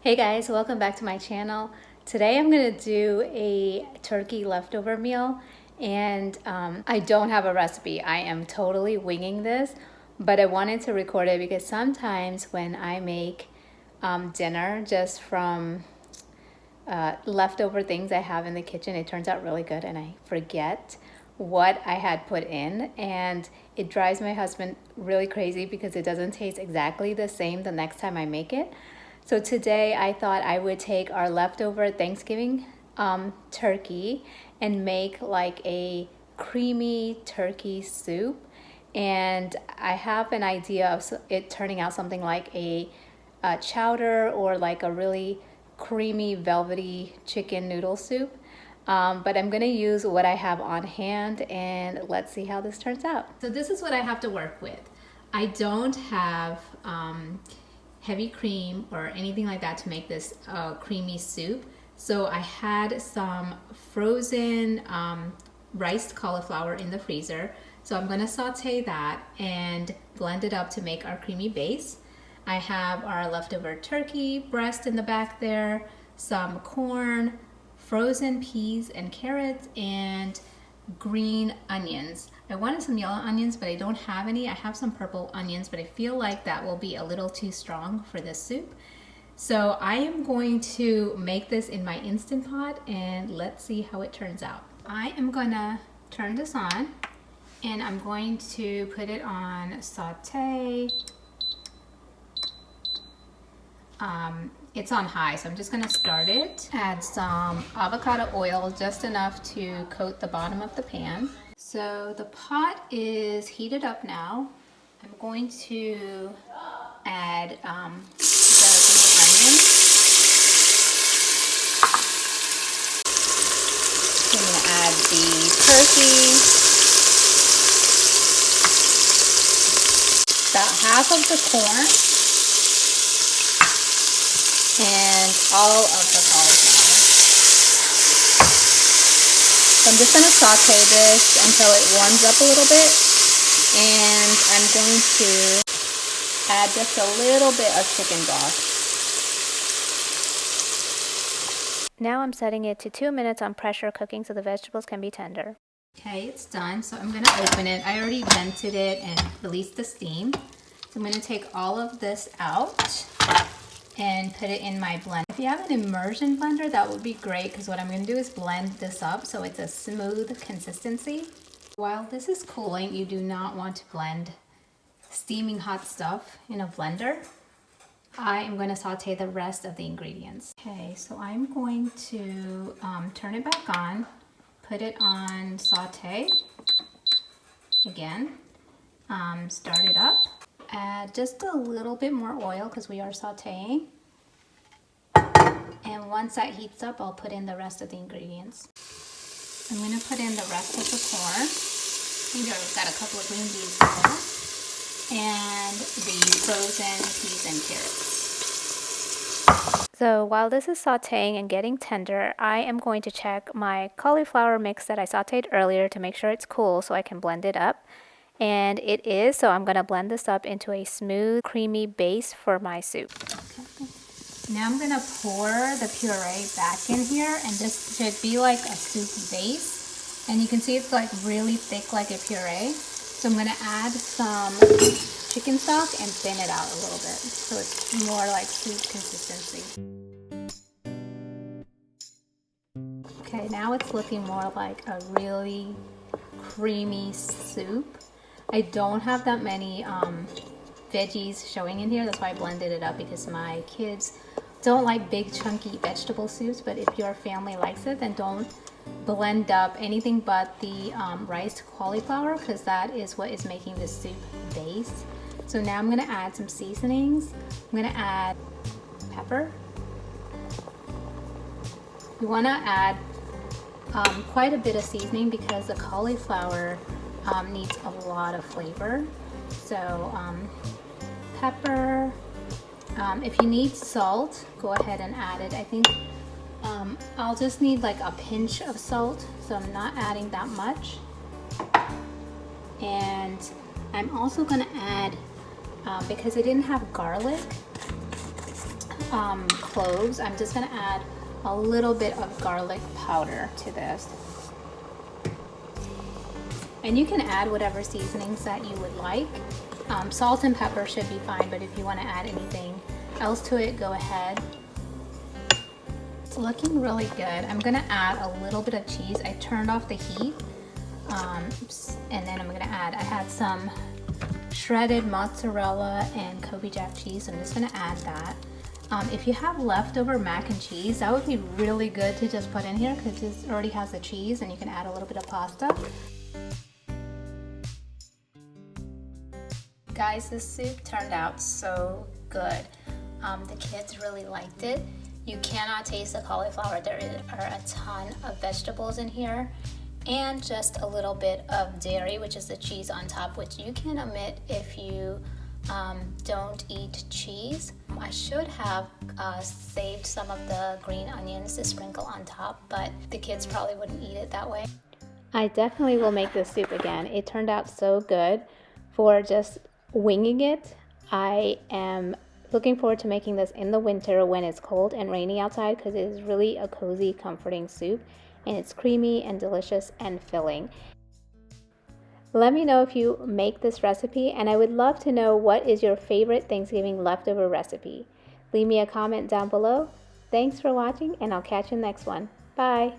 Hey guys, welcome back to my channel. Today I'm gonna do a turkey leftover meal and I don't have a recipe. I am totally winging this, but I wanted to record it because sometimes when I make dinner just from leftover things I have in the kitchen, it turns out really good and I forget what I had put in, and it drives my husband really crazy because it doesn't taste exactly the same the next time I make it. So today I thought I would take our leftover Thanksgiving turkey and make like a creamy turkey soup. And I have an idea of it turning out something like a chowder or like a really creamy velvety chicken noodle soup. But I'm gonna use what I have on hand and let's see how this turns out. So this is what I have to work with. I don't have heavy cream or anything like that to make this creamy soup. So I had some frozen riced cauliflower in the freezer. So I'm gonna saute that and blend it up to make our creamy base. I have our leftover turkey breast in the back there, some corn, frozen peas and carrots, and green onions. I wanted some yellow onions, but I don't have any. I have some purple onions, but I feel like that will be a little too strong for this soup. So I am going to make this in my Instant Pot and let's see how it turns out. I am gonna turn this on and I'm going to put it on saute. It's on high, so I'm just gonna start it. Add some avocado oil, just enough to coat the bottom of the pan. So the pot is heated up now. I'm going to add the green onions. I'm gonna add the turkey. About half of the corn. And all of the cauliflower. So I'm just going to saute this until it warms up a little bit, and I'm going to add just a little bit of chicken broth. Now I'm setting it to 2 minutes on pressure cooking so the vegetables can be tender. Okay, it's done, so I'm going to open it. I already vented it and released the steam. So I'm going to take all of this out and put it in my blender. If you have an immersion blender, that would be great, because what I'm going to do is blend this up so it's a smooth consistency. While this is cooling, you do not want to blend steaming hot stuff in a blender. I am going to saute the rest of the ingredients. Okay, so I'm going to turn it back on, put it on saute again, start it up. Add just a little bit more oil because we are sauteing. And once that heats up, I'll put in the rest of the ingredients. I'm going to put in the rest of the corn. I think I've got a couple of green beans there. And the frozen peas and carrots. So while this is sauteing and getting tender, I am going to check my cauliflower mix that I sauteed earlier to make sure it's cool so I can blend it up. And it is, so I'm going to blend this up into a smooth, creamy base for my soup. Okay. Now I'm going to pour the puree back in here, and this should be like a soup base. And you can see it's like really thick like a puree. So I'm going to add some chicken stock and thin it out a little bit so it's more like soup consistency. Okay, now it's looking more like a really creamy soup. I don't have that many veggies showing in here. That's why I blended it up, because my kids don't like big chunky vegetable soups. But if your family likes it, then don't blend up anything but the riced cauliflower, because that is what is making the soup base. So now I'm going to add some seasonings. I'm going to add pepper. You want to add quite a bit of seasoning because the cauliflower needs a lot of flavor. So pepper. If you need salt, go ahead and add it. I think I'll just need like a pinch of salt, so I'm not adding that much. And I'm also going to add, because I didn't have garlic, cloves. I'm just gonna add a little bit of garlic powder to this. And you can add whatever seasonings that you would like. Salt and pepper should be fine, but if you want to add anything else to it, go ahead. It's looking really good. I'm gonna add a little bit of cheese. I turned off the heat. And then I'm gonna add, I had some shredded mozzarella and Kobe Jack cheese. So I'm just gonna add that. If you have leftover mac and cheese, that would be really good to just put in here because this already has the cheese, and you can add a little bit of pasta. Guys, this soup turned out so good. The kids really liked it. You cannot taste the cauliflower. There are a ton of vegetables in here and just a little bit of dairy, which is the cheese on top, which you can omit if you don't eat cheese. I should have saved some of the green onions to sprinkle on top, but the kids probably wouldn't eat it that way. I definitely will make this soup again. It turned out so good for just winging it. I am looking forward to making this in the winter when it's cold and rainy outside because it is really a cozy, comforting soup, and it's creamy and delicious and filling. Let me know if you make this recipe, and I would love to know what is your favorite Thanksgiving leftover recipe. Leave me a comment down below. Thanks for watching, and I'll catch you in the next one. Bye!